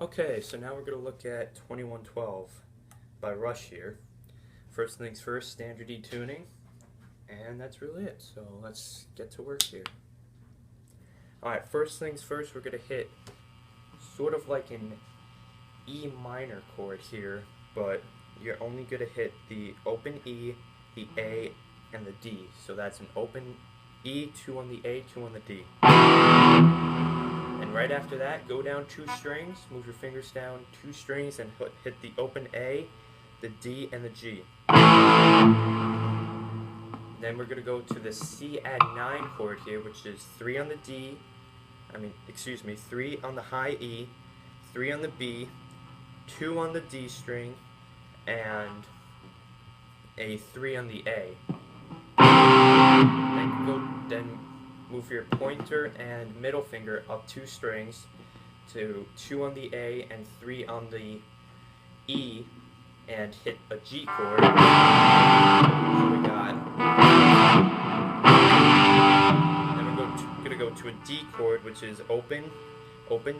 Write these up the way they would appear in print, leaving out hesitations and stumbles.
Okay, so now we're going to look at 2112 by Rush here. First things first, standard E tuning, and that's really it. So let's get to work here. Alright, first things first, we're going to hit sort of like an E minor chord here, but you're only going to hit the open E, the A, and the D. So that's an open E, 2 on the A, 2 on the D. And right after that, go down 2 strings, move your fingers down 2 strings, and hit the open A, the D, and the G. Then we're going to go to the C add 9 chord here, which is 3 on the D, 3 on the high E, 3 on the B, 2 on the D string, and a 3 on the A. Then move your pointer and middle finger up 2 strings to 2 on the A and 3 on the E, and hit a G chord. So we got. Then we're going to go to a D chord, which is open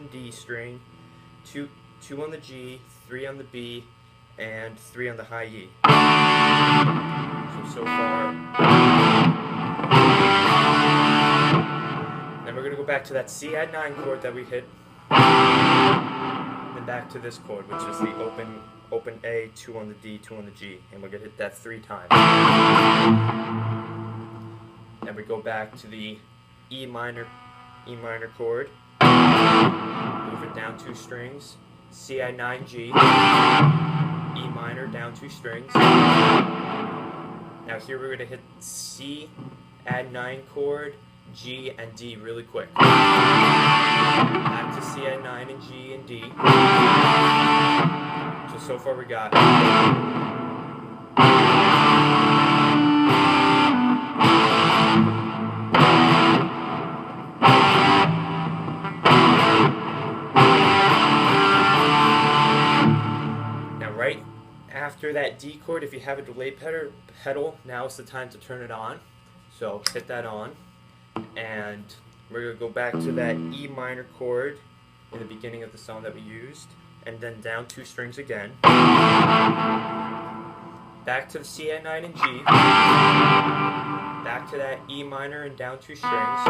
D string, 2 on the G, 3 on the B, and 3 on the high E. So far. Then we're going to go back to that C add 9 chord that we hit, and then back to this chord, which is the open A, 2 on the D, 2 on the G, and we're going to hit that 3 times. Then we go back to the E minor chord, move it down 2 strings, C add 9 G, E minor down 2 strings. Now here we're going to hit C add 9 chord, G and D really quick. Back to C add 9 and G and D. So far we got. Now right after that D chord, if you have a delay pedal, now is the time to turn it on. So hit that on. And we're going to go back to that E minor chord in the beginning of the song that we used, and then down 2 strings again. Back to the C add 9 and G. Back to that E minor and down 2 strings.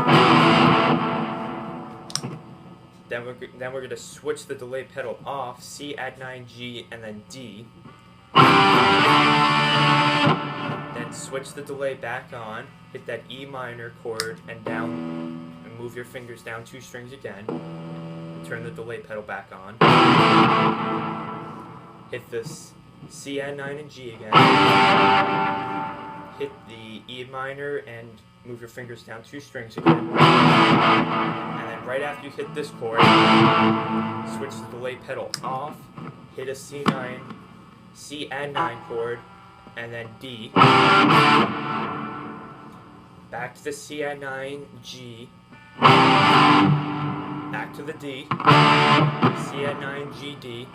Then we're going to switch the delay pedal off, C add 9 G and then D. Then switch the delay back on, hit that E minor chord and down, and move your fingers down 2 strings again, and turn the delay pedal back on. Hit this C add 9 and G again, hit the E minor and move your fingers down 2 strings again. And then right after you hit this chord, switch the delay pedal off, hit a C add 9 chord, and then D. Back to the C add 9 G. Back to the D. C add 9 G D.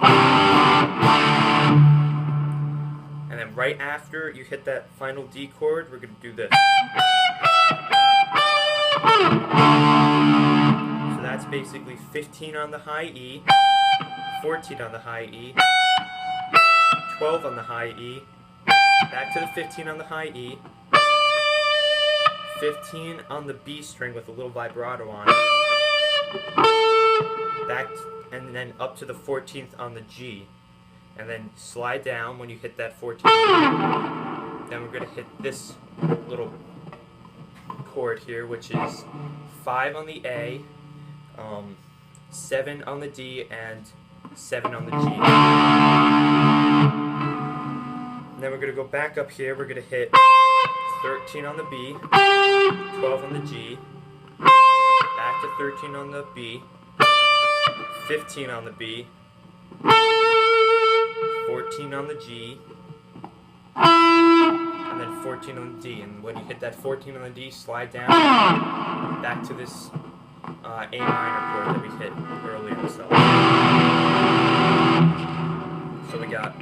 And then right after you hit that final D chord, we're going to do this. So that's basically 15 on the high E, 14 on the high E, 12 on the high E, back to the 15 on the high E, 15 on the B string with a little vibrato on it, back and then up to the 14th on the G, and then slide down when you hit that 14th. Then we're going to hit this little chord here, which is 5 on the A, 7 on the D, and 7 on the G. And then we're going to go back up here, we're going to hit 13 on the B, 12 on the G, back to 13 on the B, 15 on the B, 14 on the G, and then 14 on the D. And when you hit that 14 on the D, slide down back to this A minor chord that we hit earlier. So we got.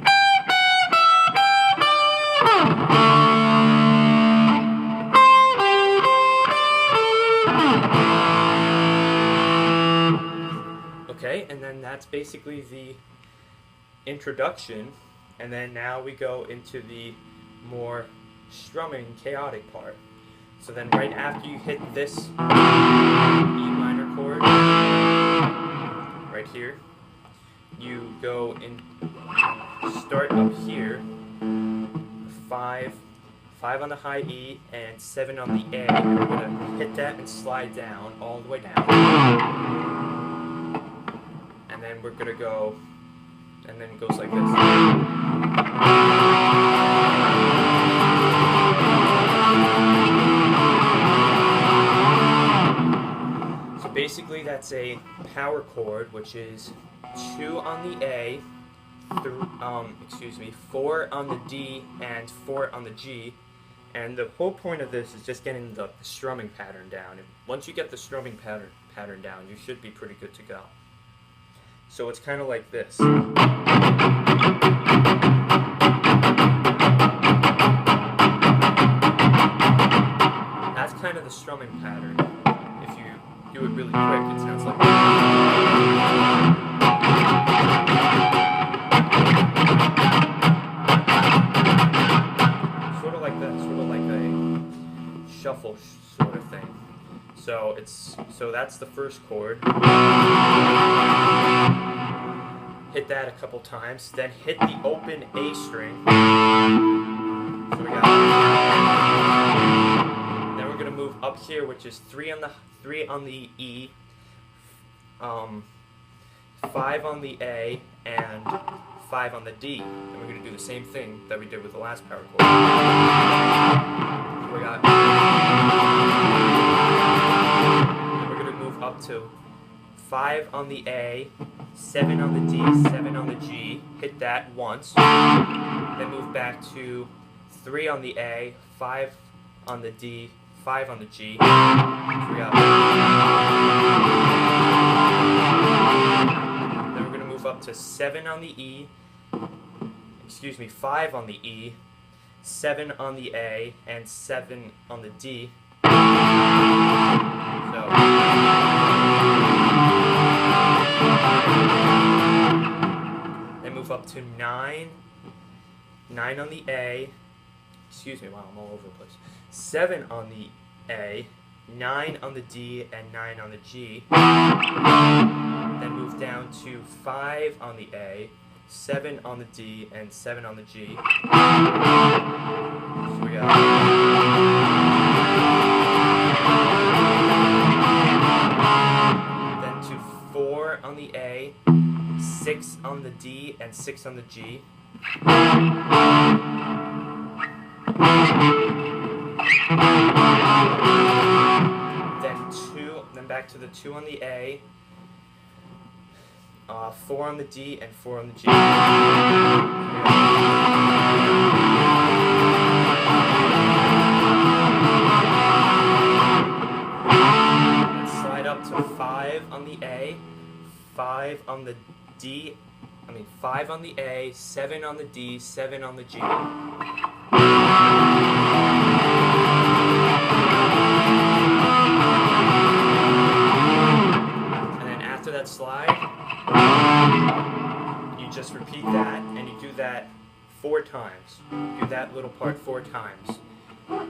Okay, Alright, and then that's basically the introduction, and then now we go into the more strumming, chaotic part. So then right after you hit this E minor chord, right here, you go and start up here, 5 on the high E and 7 on the A, and we're going to hit that and slide down, all the way down. And then we're going to go, and then it goes like this. So basically that's a power chord, which is 2 on the A, 4 on the D and 4 on the G. And the whole point of this is just getting the strumming pattern down. And once you get the strumming pattern down, you should be pretty good to go. So it's kind of like this. That's kind of the strumming pattern. If you do it really quick, it sounds like sort of like that, sort of like a shuffle sort of thing. So that's the first chord. Hit that a couple times, then hit the open A string. So we got. Then we're gonna move up here, which is 3 on the E, 5 on the A, and 5 on the D. And we're gonna do the same thing that we did with the last power chord. So we got. Then we're gonna move up to 5 on the A, 7 on the D, 7 on the G, hit that once, then move back to 3 on the A, 5 on the D, 5 on the G, 3 up. Then we're going to move up to 7 on the E, 5 on the E, 7 on the A, and 7 on the D. So. Then move up to 9 on the A, wow, I'm all over the place. 7 on the A, 9 on the D, and 9 on the G. Then move down to 5 on the A, 7 on the D, and 7 on the G. So we got. Then to 4 on the A, 6 on the D, and 6 on the G. Then back to the 2 on the A, 4 on the D, and 4 on the G. Then slide up to 5 on the A, 5 on the D, 5 on the A, 7 on the D, 7 on the G. And then after that slide, you just repeat that, and you do that 4 times. Do that little part 4 times.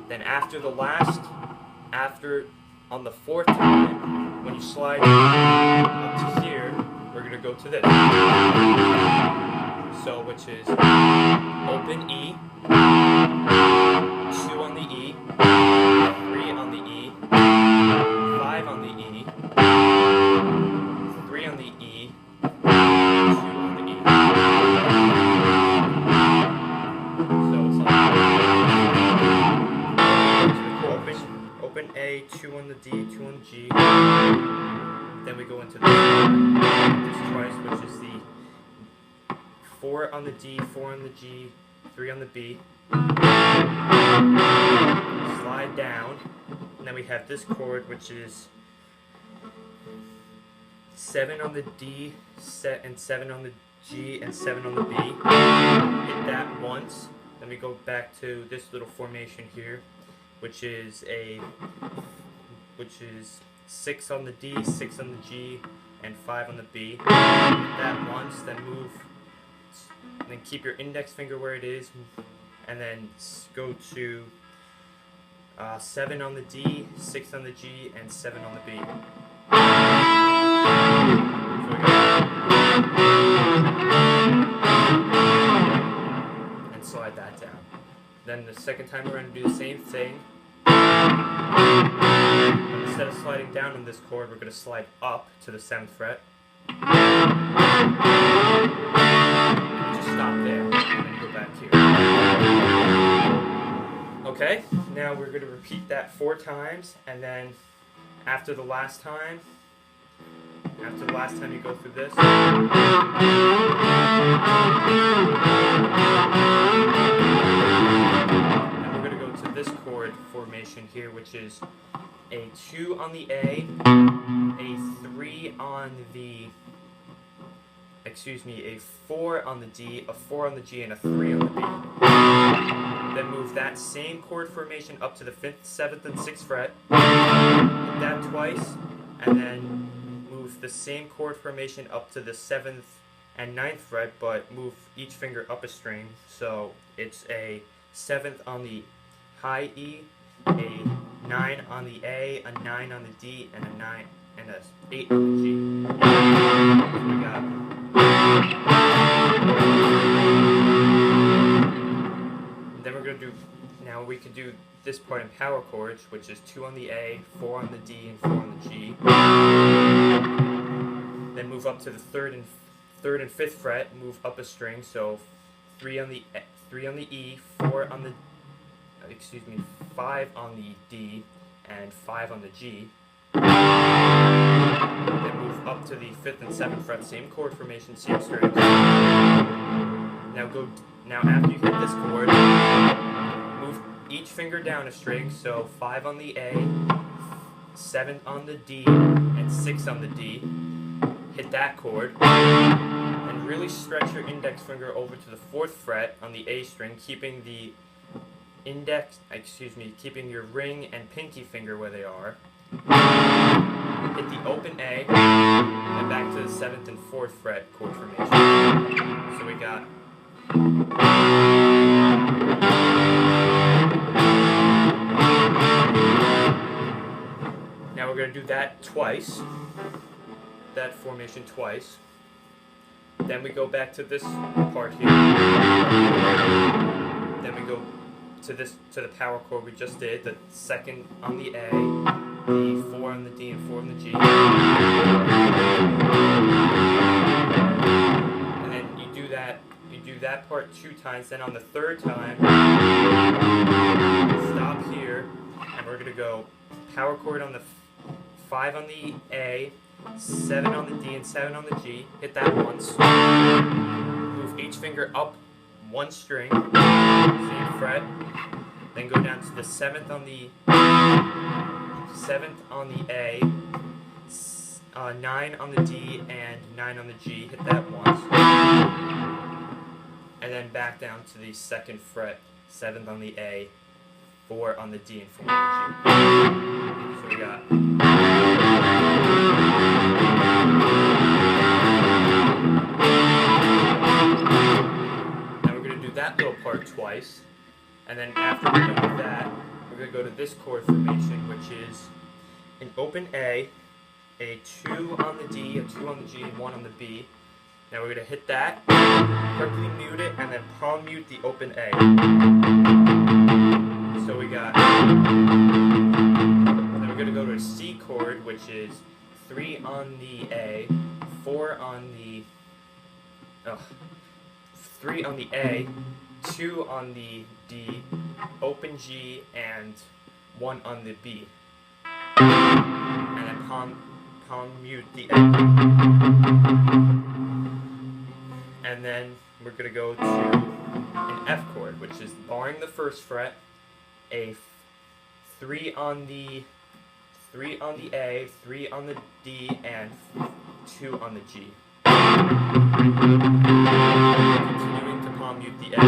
Then on the 4th time, when you slide up to here, we're going to go to this. So, which is open E, 2 on the E, 3 on the E, 5 on the E, 3 on the E, 2 on the E. So it's like open A, 2 on the D, 2 on the G. Then we go into this twice, which is the 4 on the D, 4 on the G, 3 on the B. Slide down, and then we have this chord, which is 7 on the D, and 7 on the G, and 7 on the B. Hit that once, then we go back to this little formation here, which is 6 on the D, 6 on the G, and 5 on the B. Hit that once, then move, and then keep your index finger where it is, and then go to 7 on the D, 6 on the G, and 7 on the B. So we got, and slide that down. Then the second time we're going to do the same thing. Instead of sliding down on this chord, we're going to slide up to the 7th fret. Just stop there, and then go back here. Okay, now we're going to repeat that 4 times, and then after the last time you go through this. And we're going to go to this chord formation here, which is a 2 on the A, a 3 on the, a 4 on the D, a 4 on the G, and a 3 on the B. Then move that same chord formation up to the 5th, 7th, and 6th fret. Hit that twice, and then move the same chord formation up to the 7th and 9th fret, but move each finger up a string. So it's a 7th on the high E, a 9 on the A, a 9 on the D, and a 9 and a 8 on the G. So we got. Then we're going to do, now we could do this part in power chords, which is 2 on the A, 4 on the D, and 4 on the G. Then move up to the 3rd and 5th fret, move up a string, so 3 on the E, 5 on the D, and 5 on the G. Then move up to the 5th and 7th fret, same chord formation, same strings. Now after you hit this chord, move each finger down a string, so 5 on the A, 7 on the D, and 6 on the D. Hit that chord, and really stretch your index finger over to the 4th fret on the A string, keeping the keeping your ring and pinky finger where they are. Hit the open A, and back to the 7th and 4th fret chord formation. So we got. Now we're going to do that twice, that formation twice. Then we go back to this part here. Then we go to the power chord we just did, the 2nd on the A, the 4 on the D, and 4 on the G. And then you do that part 2 times. Then on the 3rd time, stop here, and we're gonna go power chord on the 5 on the A, 7 on the D, and 7 on the G. Hit that once. Move each finger up 1 string, same fret. Then go down to the 7th on the A, 9 on the D, and 9 on the G. Hit that once. And then back down to the 2nd fret, 7th on the A, 4 on the D, and 4 on the G. So we got. Now we're going to do that little part twice. And then after we're done with that, we're going to go to this chord formation, which is an open A, a 2 on the D, a 2 on the G, and 1 on the B. Now we're going to hit that, quickly mute it, and then palm mute the open A. So we got, then we're going to go to a C chord, which is 3 on the A, 4 on the, 3 on the A, 2 on the D, open G, and 1 on the B. And then palm mute the A. And then we're going to go to an F chord, which is barring the 1st fret, a 3 on the A, 3 on the D, and 2 on the G. Continuing to palm mute the A.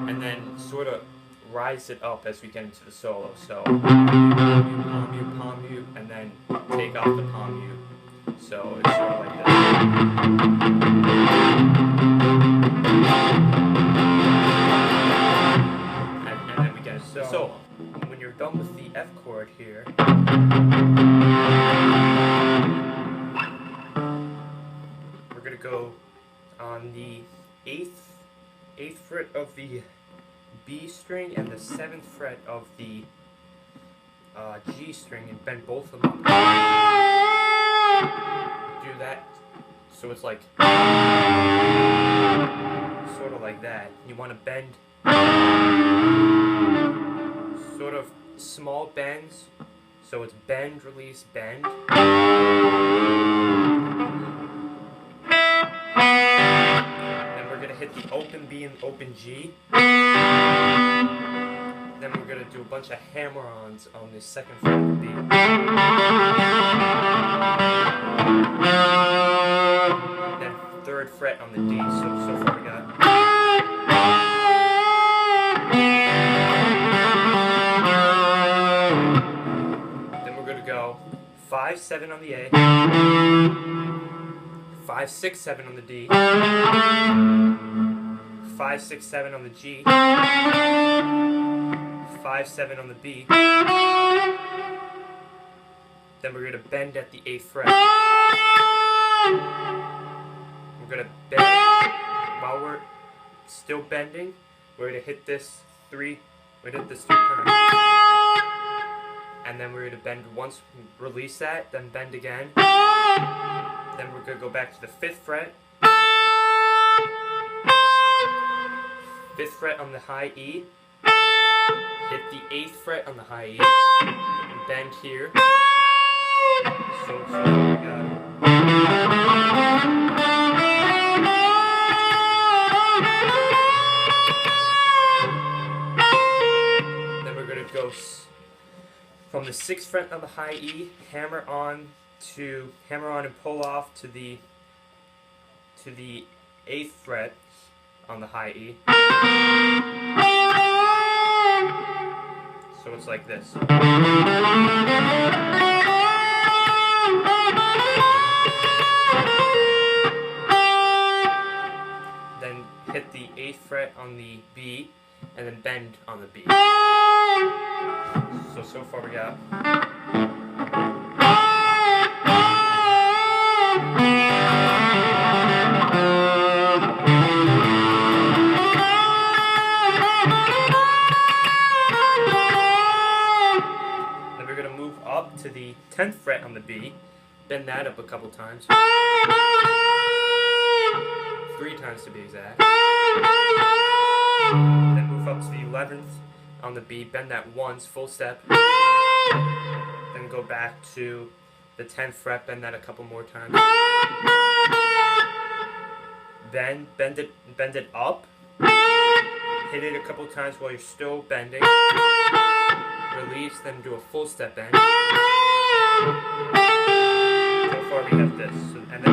And then sort of rise it up as we get into the solo. So palm mute, and then take off the palm mute. So it's sort of like this. And then we get it. So when you're done with the F chord here, we're gonna go on the eighth fret of the B string and the 7th fret of the G string and bend both of them. Do that so it's like sort of like that. You want to bend sort of small bends, so it's bend, release, bend. Then we're gonna hit the open B and open G. Then we're gonna do a bunch of hammer-ons on the 2nd fret of the B. Then 3rd fret on the D. So far we got. Then we're gonna go 5, 7 on the A. 5, 6, 7 on the D. 5, 6, 7 on the G. 5, 7 on the B. Then we're going to bend at the 8th fret. We're going to bend. While we're still bending, we're going to hit this 3 times. And then we're going to bend once, release that, then bend again. Then we're going to go back to the 5th fret. 5th fret on the high E. Hit the 8th fret on the high E, bend here, so we got it. Then we're going to go from the 6th fret on the high E, hammer on and pull off to the 8th fret on the high E. So it's like this. Then hit the 8th fret on the B, and then bend on the B. So far we got. To the 10th fret on the B, bend that up a couple times, 3 times to be exact. Then move up to the 11th on the B, bend that once, full step. Then go back to the 10th fret, bend that a couple more times. Then bend it up, hit it a couple times while you're still bending. Release, then do a full step bend. So far we have this, and then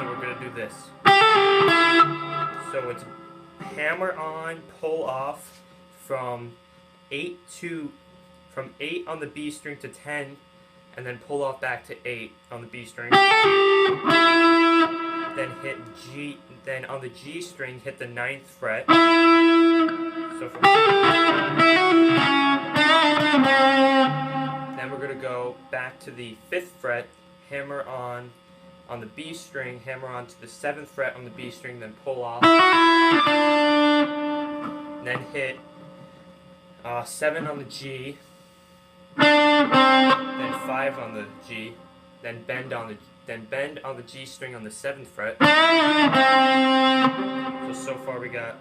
we're gonna do this. So it's hammer on, pull off from 8 on the B string to 10, and then pull off back to 8 on the B string. Then hit G. Then on the G string, hit the 9th fret. So then we're gonna go back to the 5th fret, hammer on the B string, hammer on to the 7th fret on the B string, then pull off. Then hit 7 on the G, then 5 on the G, then bend on the G string on the 7th fret. So far we got.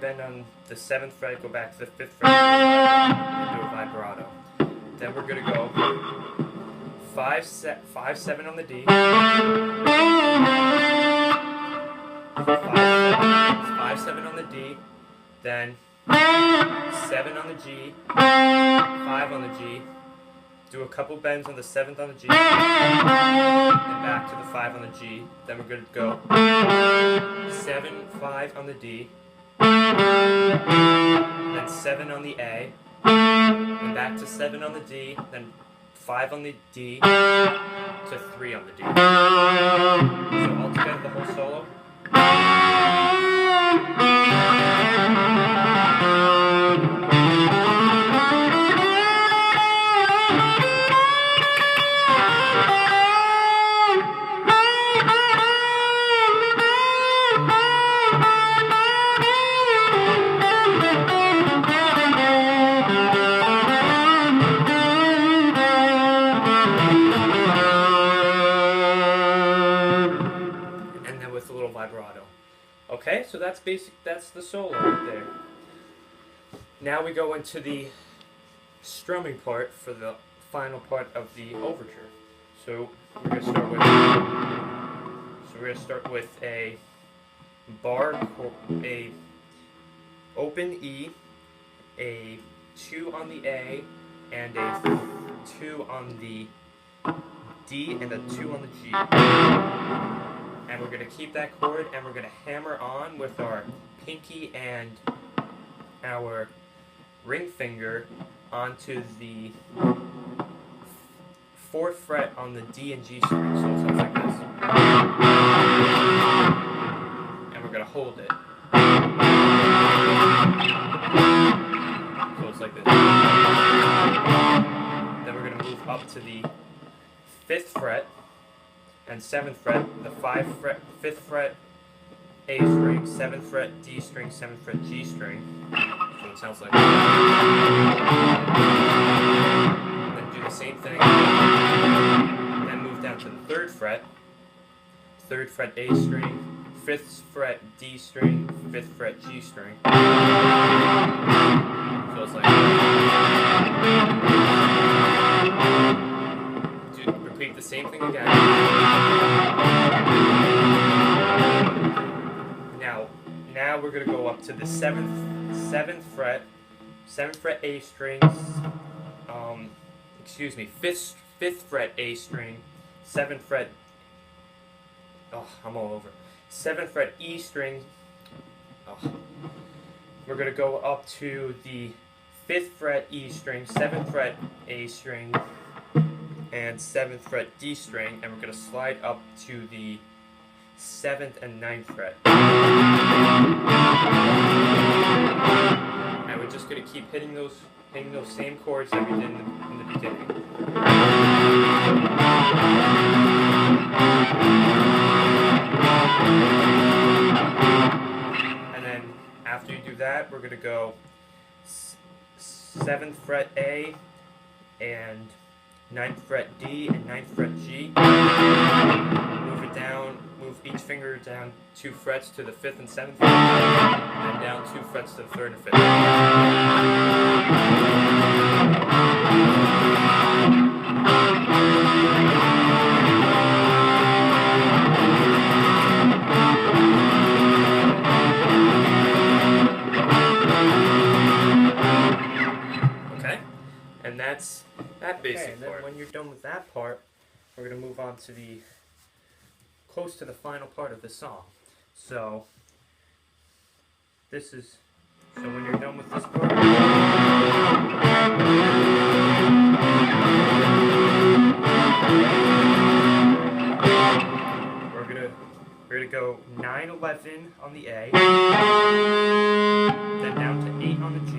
Bend on the 7th fret, go back to the 5th fret, and do a vibrato. Then we're gonna go 5-7 on the D. 5-7 on the D. Then 7 on the G. 5 on the G. Do a couple bends on the 7th on the G. Then back to the 5 on the G. Then we're gonna go 7-5 on the D. Then 7 on the A. And back to 7 on the D, then 5 on the D, to 3 on the D. So all together the whole solo. Vibrato. Okay, so that's the solo right there. Now we go into the strumming part for the final part of the overture. So we're gonna start with a open E, a 2 on the A, and a 2 on the D, and a 2 on the G. And we're going to keep that chord, and we're going to hammer on with our pinky and our ring finger onto the 4th fret on the D and G string. So it sounds like this. And we're going to hold it. So it's like this. Then we're going to move up to the 5th fret. And 7th fret, the 5th fret A string, 7th fret D string, 7th fret G string. So it sounds like. Then do the same thing. Then move down to the 3rd fret, 3rd fret A string, 5th fret D string, 5th fret G string. So it's like. Repeat the same thing again. Now we're gonna go up to the 7th fret A string. 5th fret A string, 7th fret. Oh, I'm all over. 7th fret E string. Oh. We're gonna go up to the 5th fret E string, 7th fret A string, and 7th fret D string, and we're going to slide up to the 7th and 9th fret. And we're just going to keep hitting those same chords that we did in the beginning. And then after you do that, we're going to go 7th fret A and 9th fret D and 9th fret G. Move it down, move each finger down 2 frets to the 5th and 7th fret, and then down 2 frets to the 3rd and 5th. Okay, and that's that basic part. When you're done with that part, we're going to move on to the close to the final part of the song. So when you're done with this part, we're gonna go 9-11 on the A, then down to 8 on the G.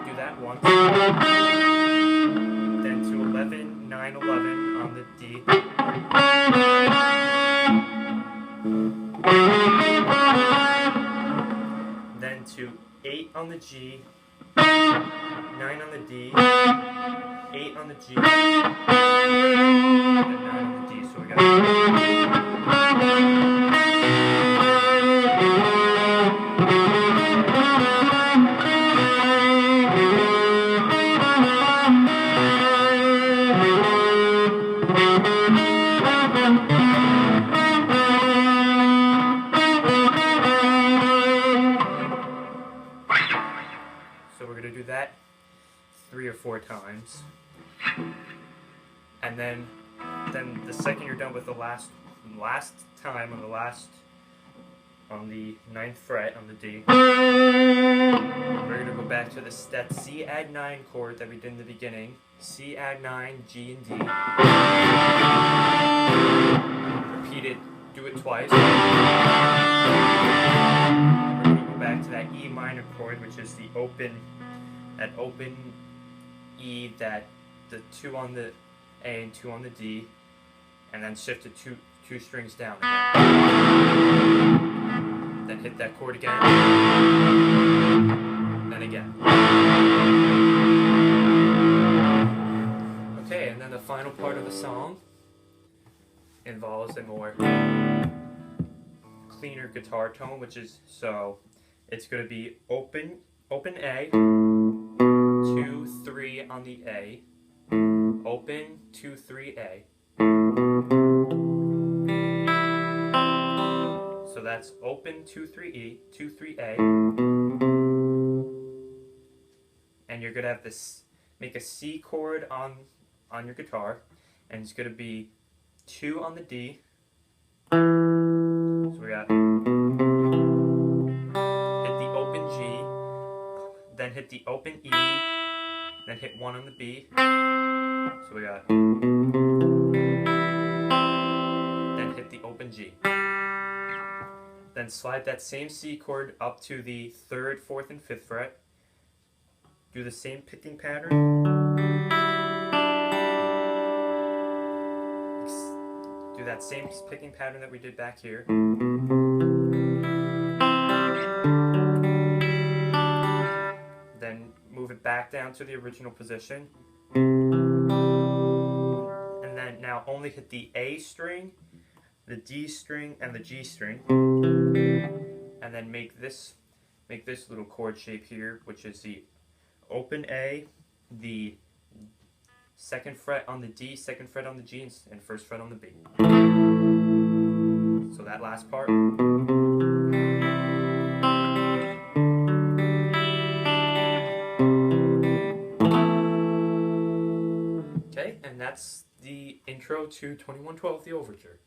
Do that once. Then to 11, 9-11 on the D. Then to 8 on the G, 9 on the D, 8 on the G, and 9 on the D. So we got. 3 or 4 times, and then the second you're done with the last time on the 9th fret on the D, we're gonna go back to that C add 9 chord that we did in the beginning. C add 9, G and D. Repeat it, do it twice. And we're gonna go back to that E minor chord, which is that open E, that the 2 on the A and 2 on the D, and then shift it two strings down again. Then hit that chord again, and again. Okay, and then the final part of the song involves a more cleaner guitar tone, which is, so it's going to be open A, 2, 3 on the A, open, 2, 3, A. So that's open 2, 3 E, 2, 3 A, and you're gonna have this, make a C chord on your guitar, and it's gonna be 2 on the D. So we got hit the open G, then hit the open E, then hit 1 on the B. So we got then hit the open G. Then slide that same C chord up to the 3rd, 4th, and 5th fret. Do the same picking pattern. Do that same picking pattern that we did back here. Then move it back down to the original position. And then now only hit the A string, the D string, and the G string, and then make this little chord shape here, which is the open A, the 2nd fret on the D, 2nd fret on the G, and 1st fret on the B. So that last part. Okay, and that's the intro to 2112, the Overture.